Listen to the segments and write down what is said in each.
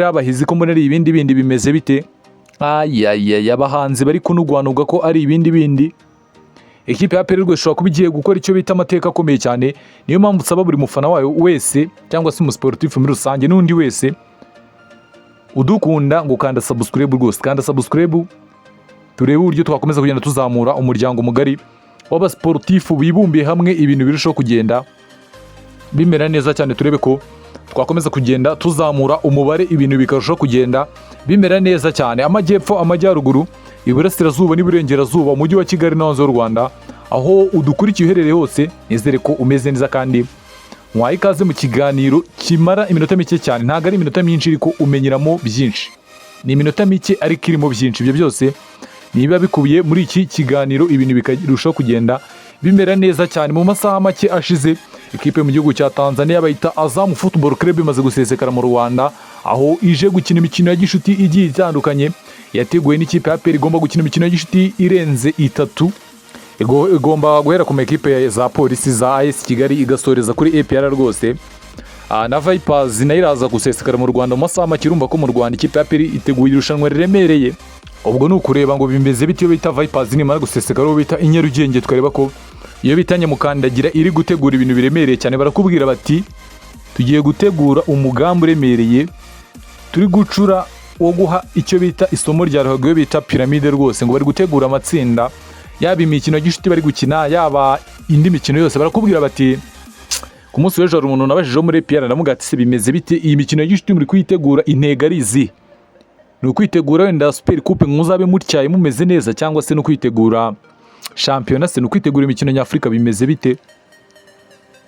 abahizi ko muri ibindi bindi bimeze bite? Abahanzi bari kunugwanuga ko ari ibindi bindi. Ekipe ya APR rwose ishobora kuba igiye gukora icyo bita amateka akomeye cyane. Niyo mpamvu nsaba buri mufana wayo wese cyangwa se umusportif muri rusange n'undi wese udukunda ngo kanda subscribe rwose. Kanda subscribe turebe uburyo twakomeza kugenda tuzamura umuryango mugari w'abasportifu bibumbiye hamwe, ibintu birushaho kugenda bimera neza cyane. Turebe ko twakomeza kugenda tuzamura umubare, ibintu bikarushaho kugenda bimera neza cyane. Amajyepfo, amajyaruguru, iburasirazuba n'iburengerazuba, umujyi wa Kigali n'ahanze y'u Rwanda, aho udukurikiye uherereye hose, nizere ko umeze neza kandi mwaye ikaze mu kiganiro kimara iminota mike cyane. Ntago ari iminota myinshi ariko umenyeramo byinshi, ni iminota mike ariko irimo byinshi. Ibyo byose niba bikubiye muri iki kiganiro, ibintu bikarushaho kugenda bimera neza cyane. Mu masaha make ashize, ikipe mu gihugu cya Tanzania bayita Azam Football Club imaze gusesekara mu Rwanda, aho ije gukina imikino ya gishuti igiye itandukanye. Yateguwe n'ikipe ya APR igomba gukina imikino ya gishuti irenze 3, igomba guhera ku makipe za polisi za AS Kigali igasoreza kuri APR rwose. Na Vipers nayo iraza gusesekara mu Rwanda mu masaha make. Urumva ko mu Rwanda ikipe ya APR iteguye irushanwa riremereye. Ubwo ni ukureba ngo bimeze bite iyo bita Vipers nimara gusesekara, uwo bita Inyarugenge twareba ko iyo bita Nyamukandagira iri gutegura ibintu biremereye cyane. Barakubwira bati tugiye gutegura umugambi uremereye, turi gucura wo guha icyo bita isomo rya ruhago iyo bita piramide rwose. Ngo bari gutegura amatsinda, yaba imikino gishuti bari gukina, yaba indi mikino yose. Barakubwira bati ku munsi w'ejo hari umuntu nabajijeho muri APR ndamuga ati se bimeze bite iyi mikino gishuti muri kuyitegura, intego ari izi? Ni ukwitegura wenda Super Coupe muzabe mutyaye mumeze neza, cyangwa se no kwitegura shampiyona, se no kwitegura imikino nyafurika, bimeze bite?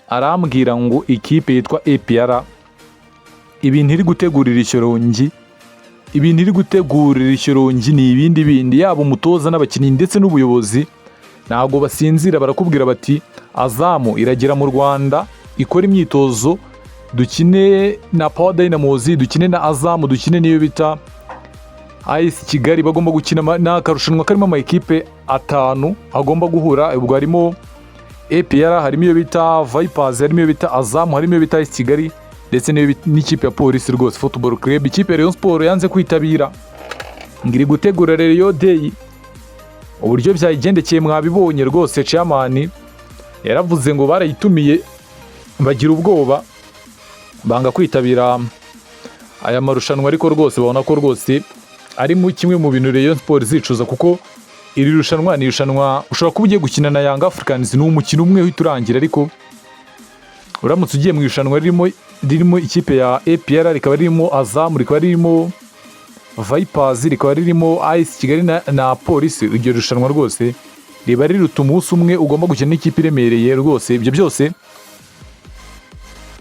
Arambwira ngo ikipe yitwa APR ibintu iri gutegurira Ishyorongi, ibintu iri gutegurira Ishyorongi ni ibindi bindi. Yaba umutoza n'abakinnyi ndetse n'ubuyobozi ntabwo basinzira. Barakubwira bati Azamu iragera mu Rwanda ikora imyitozo, dukine na Power Dynamos, dukine na Azamu, dukine niyo bita AS Kigali. Bagomba gukina n'akarushanwa karimo amakipe 5 agomba guhura. Ubwo harimo APR, harimo iyo bita Vipers, harimo iyo bita Azamu, harimo iyo bita AS Kigali ndetse n'ikipe ya polisi rwose Football Club. Ikipe ya Rayon Sport yanze kwitabira, ngiri gutegura Rayon Day. Uburyo byayigendekeye mwabibonye rwose. Chairman yaravuze ngo barayitumiye bagira ubwoba, banga kwitabira aya marushanwa, ariko rwose babona ko rwose ari mu kimwe mu bintu Rayon Sport zicuza, kuko iri rushanwa ni irushanwa ushobora kuba ugiye gukina na Young Africans, ni umukino umwe uhita urangira. Ariko uramutse ugiye mu irushanwa ririmo ikipe ya APR, rikaba ririmo Azam, rikaba ririmo Vipers, rikaba ririmo AS Kigali na polisi, iryo rushanwa rwose riba riruta umunsi umwe ugomba gukina n'ikipe iremereye rwose. Ibyo byose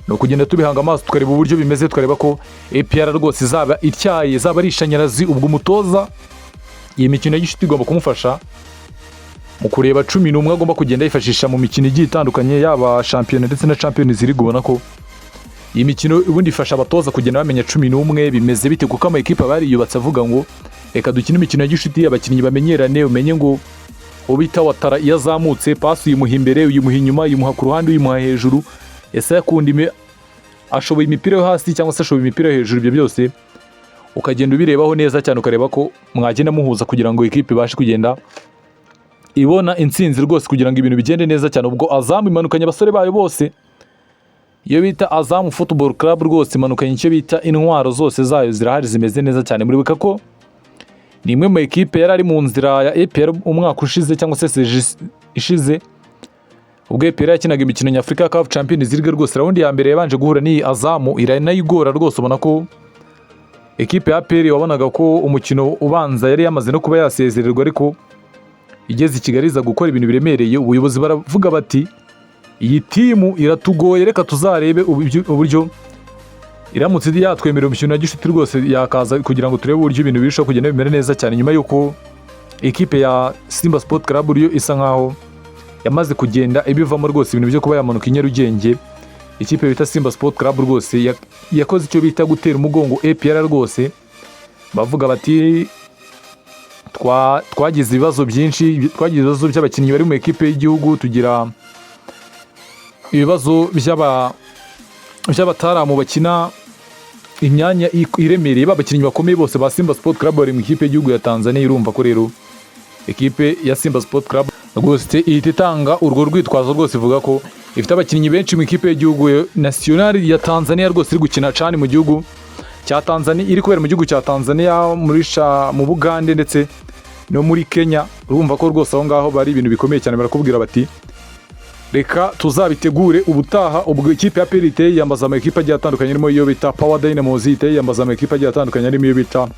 no kugenda tubihanga amaso tukareba uburyo bimeze, tukareba ko APR rwose izaba ityaye, izaba ari ishanyarazi. Ubwo umutoza iyi mikino y'ishuti igomba kumufasha mu kureba 11 agomba kugenda yifashisha mu mikino igiye itandukanye, yaba shampiyona ndetse na Champions League. Ubona ko iyi mikino ubundi ifasha abatoza kugenda bamenya 11 bimeze bite, kuko amakipe bari yubatse avuga ngo reka dukine imikino y'ishuti, abakinnyi bamenyerane, umenye ngo ubita Watara iyo azamutse pasi uyimuha imbere, uyimuha inyuma, uyimuha ku ruhande, uyimuha hejuru, ese yakunda ashoboye imipira yo hasi cyangwa se ashoboye imipira yo hejuru. Ibyo byose ukagenda ubirebaho neza cyane, ukareba ko mwagenda muhuza kugira ngo ikipe ibashe kugenda ibona intsinzi rwose, kugira ngo ibintu bigende neza cyane. Ubwo Azamu imanukanye abasore bayo bose, iyo bita Azam Football Club rwose imanukanye icyo bita intwaro zose zayo zirahari, zimeze neza cyane. Muribuka ko ni imwe mu ekipe yari ari mu nzira ya APR umwaka ushize cyangwa se ishize, ubwo APR yakinaga imikino nyafurika Cup Champions League rwose. Raundi ya mbere yabanje guhura ni Azamu, iranayigora rwose. Ubona ko ekipe ya APR wabonaga ko umukino ubanza yari yamaze no kuba yasezererwa, ariko igeze i Kigali iza gukora ibintu biremereye. Ubuyobozi baravuga bati iyi timu iratugoye, reka tuzarebe uburyo iramutse yatwemerera umukino wa gishuti rwose yakaza, kugira ngo turebe uburyo ibintu birushaho kugenda bimera neza cyane. Nyuma yuko ekipe ya Simba Sport Club uriyo isa nkaho yamaze kugenda ibivamo rwose, ibintu byo kuba yamanuka Inyarugenge. Ikipe bita Simba Sport Club rwose yakoze icyo bita gutera umugongo APR rwose. Bavuga bati twagize ibibazo byinshi, twagize ibibazo by'abakinnyi bari mu ekipe y'igihugu, tugira ibibazo by'abataramu bakina imyanya iremereye, babakinnyi bakomeye bose ba Simba Sport Club bari mu ikipe y'igihugu ya Tanzania. Irumva ko rero ekipe ya Simba Sport Club rwose ihita itanga urwo rwitwazo rwose, ivuga ko ifite abakinnyi benshi mu ikipe y'igihugu national ya Tanzania rwose iri gukina cyane mu gihugu cya Tanzania, iri kubera mu gihugu cya Tanzania mu Bugande ndetse no muri Kenya. Urumva ko rwose aho ngaho bari ibintu bikomeye cyane, barakubwira bati reka tuzabitegure ubutaha. Ubwo ikipe ya PRT yambaza ama ekipe agiye atandukanye, irimo iyo bita Power Dynamos, yambaza ama ekipe agiye atandukanye, arimo iyo bita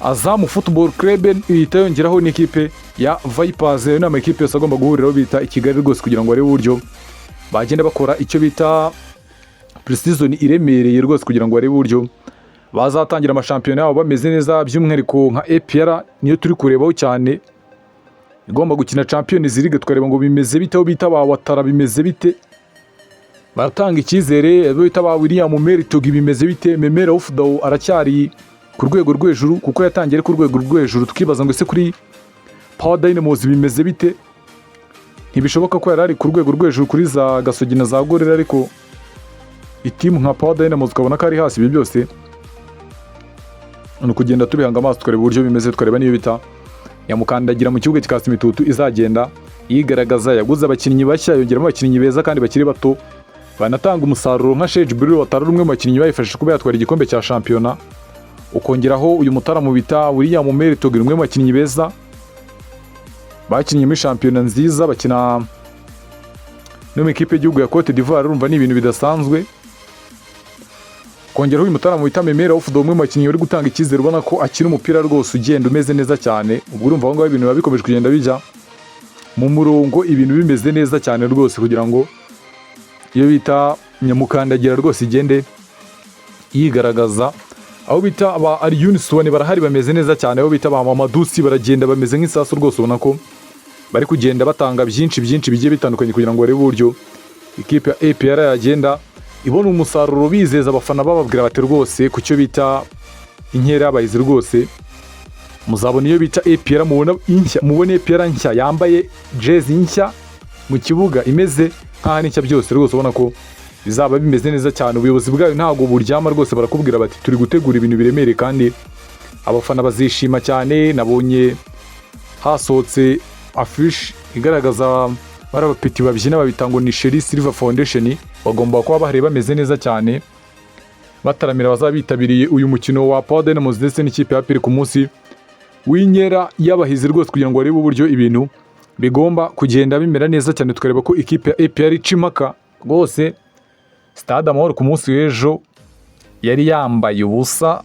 Azam Football Club, ihita yongeraho n'ikipe ya Vipers. Ni ama ekipe yose agomba guhuriraho bita i Kigali rwose, kugira ngo barebe uburyo bagenda bakora icyo bita pre-season iremereye rwose, kugira ngo barebe uburyo bazatangira amashampiyona yabo bameze neza. By'umwihariko nka APR niyo turi kurebaho cyane, igomba gukina Champions League, twareba ngo bimeze bite, aho bita ba Watara bimeze bite, baratanga icyizere. Abo bita ba William Meritogi bimeze bite, Memera Ofdao aracyari ku rwego rw'ejuru kuko yatangiye ku rwego rw'ejuru. Tukibaza ngo ese kuri Power Dynamos bimeze bite, ntibishoboka ko yarari ku rwego rw'ejuru kuri za Gasogi na za Gorera, ariko itimu nka Power Dynamos ukabona ko ari hasi. Ibi byose ni ukugenda tubihanga amaso tukareba uburyo bimeze, tukareba niyo bita yamukandagira mu kibuga kikasa imitutu izagenda yigaragaza. Yaguze abakinnyi bashya, yongeramo abakinnyi beza kandi bakiri bato banatanga umusaruro, nka Sheikh Jibril Watara umwe mu bakinnyi bayifashije kuba yatwara igikombe cya shampiyona. Ukongeraho uyu mutaramu bita William Meritogi, umwe mu bakinnyi beza bakinnye muri shampiyona nziza, bakina no mu ikipe y'igihugu ya Cote d'Ivoire. Urumva ni ibintu bidasanzwe. Kongeraho uyu mutaramu bita Memera Ofdao, umwe mu bakinnyi uri gutanga icyizere, ubona ko akina umupira rwose ugenda umeze neza cyane. Ubwo urumva aho ngaho ibintu biba bikomeje kugenda bijya mu murongo, ibintu bimeze neza cyane rwose, kugira ngo iyo bita nyamukandagira rwose igende yigaragaza. Aho bita aba Aliyuni Suwane barahari bameze neza cyane, aho bita ba Mamadusi baragenda bameze nk'isasu rwose, ubona ko bari kugenda batanga byinshi bigiye bitandukanye, kugira ngo barebe uburyo ikipe ya APR yagenda ibona umusaruro, bizeza abafana bababwira bati rwose ku cyo bita inkera y'abahizi rwose muzabona iyo bita APR, mubone APR nshya yambaye jezi nshya mu kibuga imeze nk'aho nshya byose rwose, ubona ko bizaba bimeze neza cyane. Ubuyobozi bwayo ntabwo buryama rwose, barakubwira bati turi gutegura ibintu biremereye kandi abafana bazishima cyane. Nabonye hasohotse afishi igaragaza bari abapeti babyina, babita ngo ni Sherry Silver Foundation, bagomba kuba bahari bameze neza cyane bataramira abazaba bitabiriye uyu mukino wa Power Dynamos ndetse n'ikipe ya APR ku munsi w'inkera y'abahizi rwose, kugira ngo barebe uburyo ibintu bigomba kugenda bimera neza cyane. Tukareba ko ikipe ya APR icimaka rwose. Stade Amahoro ku munsi w'ejo yari yambaye ubusa,